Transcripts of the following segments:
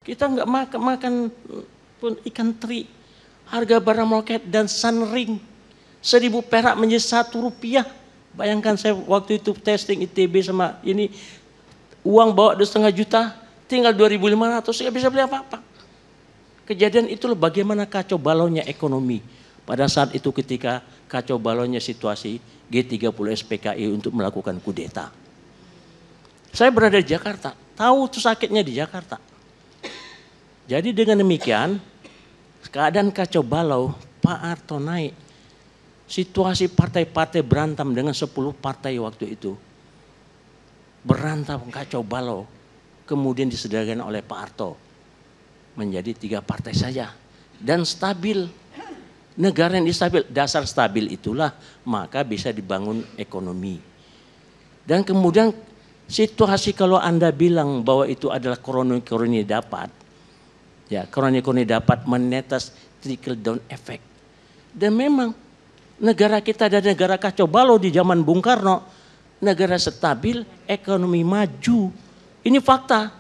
Kita nggak makan pun ikan teri. Harga barang meroket dan sunring 1.000 perak menjadi Rp1. Bayangkan saya waktu itu testing ITB sama ini, uang bawa 2,5 juta, tinggal 2.500, nggak bisa beli apa-apa. Kejadian itu loh bagaimana kacau balaunya ekonomi. Pada saat itu ketika kacau balaunya situasi G30 SPKI untuk melakukan kudeta. Saya berada di Jakarta, tahu tuh sakitnya di Jakarta. Jadi dengan demikian, keadaan kacau balau, Pak Harto naik. Situasi partai-partai berantem dengan 10 partai waktu itu. Berantem kacau balau. Kemudian disederhanakan oleh Pak Harto. Menjadi 3 partai saja. Dan stabil. Negara yang stabil. Dasar stabil itulah maka bisa dibangun ekonomi. Dan kemudian situasi kalau Anda bilang bahwa itu adalah koroni dapat. Ya, koroni dapat menetes trickle down effect. Dan memang negara kita ada negara kacau balau di zaman Bung Karno. Negara stabil, ekonomi maju. Ini fakta.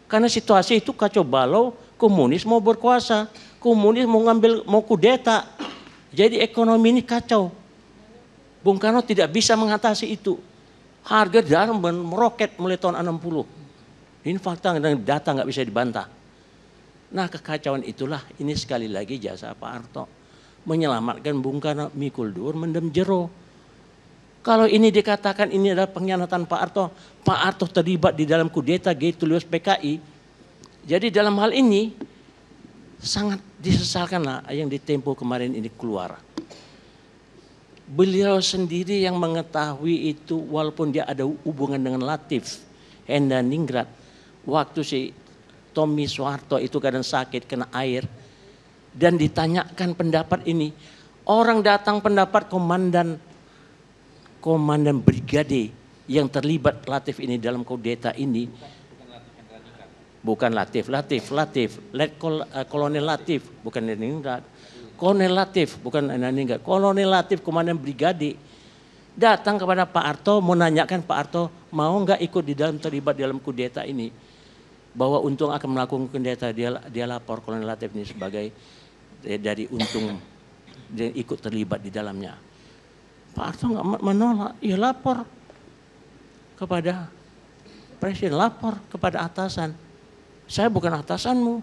Karena situasi itu kacau balau, komunis mau berkuasa. Komunis mau kudeta. Jadi ekonomi ini kacau. Bung Karno tidak bisa mengatasi itu. Harga garam meroket mulai tahun 60. Ini fakta dan data nggak bisa dibantah. Nah kekacauan itulah ini sekali lagi jasa Pak Harto. Menyelamatkan Bung Karno, mikul dur, mendem jero. Kalau ini dikatakan ini adalah pengkhianatan Pak Harto terlibat di dalam kudeta G30 PKI. Jadi dalam hal ini sangat disesalkanlah yang di Tempo kemarin ini keluar. Beliau sendiri yang mengetahui itu walaupun dia ada hubungan dengan Latif, Hendra-Ningrat. Waktu si Tommy Soeharto itu kadang sakit kena air dan ditanyakan pendapat ini. Orang datang pendapat komandan brigade yang terlibat Latif ini dalam kudeta ini. Bukan Latif, Kolonel Latif, bukan Ningrat. Kolonel Latif, bukan Ningrat. Kolonel Latif, komandan brigade. Datang kepada Pak Harto, menanyakan Pak Harto mau nggak ikut di dalam terlibat dalam kudeta ini. Bahwa Untung akan melakukan kudeta, dia lapor Kolonel Latif ini sebagai dari Untung dia ikut terlibat di dalamnya. Pak Harto nggak menolak, ya lapor kepada presiden, lapor kepada atasan. Saya bukan atasanmu.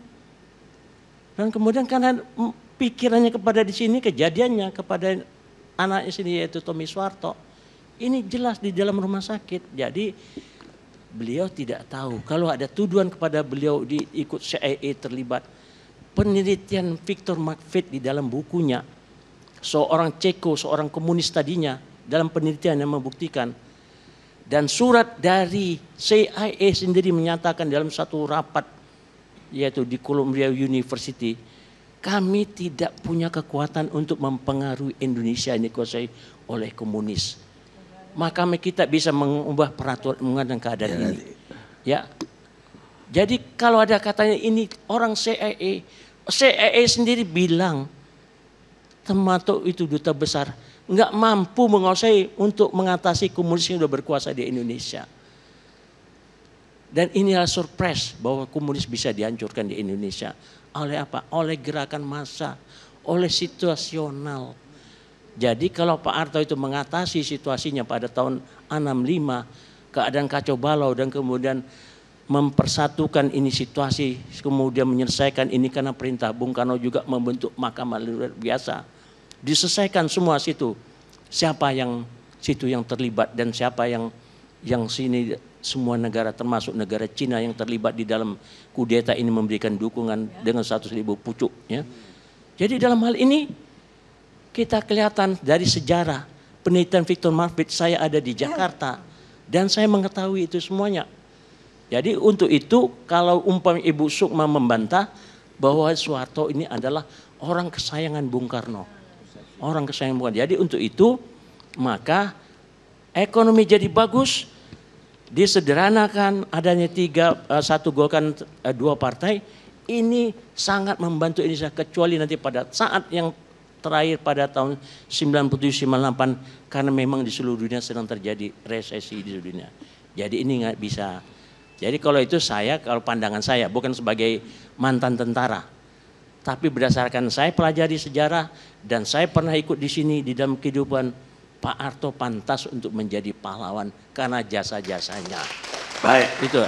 Dan kemudian karena pikirannya kepada di sini, kejadiannya kepada anaknya sini yaitu Tommy Soeharto, ini jelas di dalam rumah sakit. Jadi beliau tidak tahu kalau ada tuduhan kepada beliau ikut CIA terlibat. Penelitian Victor McFit di dalam bukunya, seorang Ceko, seorang komunis tadinya, dalam penelitian yang membuktikan. Dan surat dari CIA sendiri menyatakan dalam satu rapat, yaitu di Columbia University, kami tidak punya kekuatan untuk mempengaruhi Indonesia ini dikuasai oleh komunis. Maka kita bisa mengubah peraturan mengenai keadaan ini. Ya, jadi kalau ada katanya ini orang CIA sendiri bilang, termasuk itu duta besar, nggak mampu menguasai untuk mengatasi komunis yang sudah berkuasa di Indonesia. Dan inilah surprise bahwa komunis bisa dihancurkan di Indonesia. Oleh apa? Oleh gerakan massa, oleh situasional. Jadi kalau Pak Harto itu mengatasi situasinya pada tahun 65, keadaan kacau balau dan kemudian mempersatukan ini situasi, kemudian menyelesaikan ini karena perintah Bung Karno juga membentuk mahkamah luar biasa. Diselesaikan semua situ. Siapa yang situ yang terlibat dan siapa yang sini semua negara termasuk negara Cina yang terlibat di dalam kudeta ini memberikan dukungan dengan 100.000 pucuk. Ya. Jadi dalam hal ini kita kelihatan dari sejarah penelitian Victor McFit, saya ada di Jakarta dan saya mengetahui itu semuanya. Jadi untuk itu kalau umpamanya Ibu Sukma membantah bahwa Soeharto ini adalah orang kesayangan Bung Karno. Orang kesayangan Bung Karno. Jadi untuk itu maka ekonomi jadi bagus, disederhanakan adanya satu golongan 2 partai, ini sangat membantu Indonesia kecuali nanti pada saat yang terakhir pada tahun 97-98 karena memang di seluruh dunia sedang terjadi resesi di seluruh dunia. Jadi ini nggak bisa Jadi kalau itu kalau pandangan saya bukan sebagai mantan tentara, tapi berdasarkan saya pelajari sejarah dan saya pernah ikut di sini di dalam kehidupan, Pak Harto pantas untuk menjadi pahlawan karena jasa-jasanya. Baik. Itu.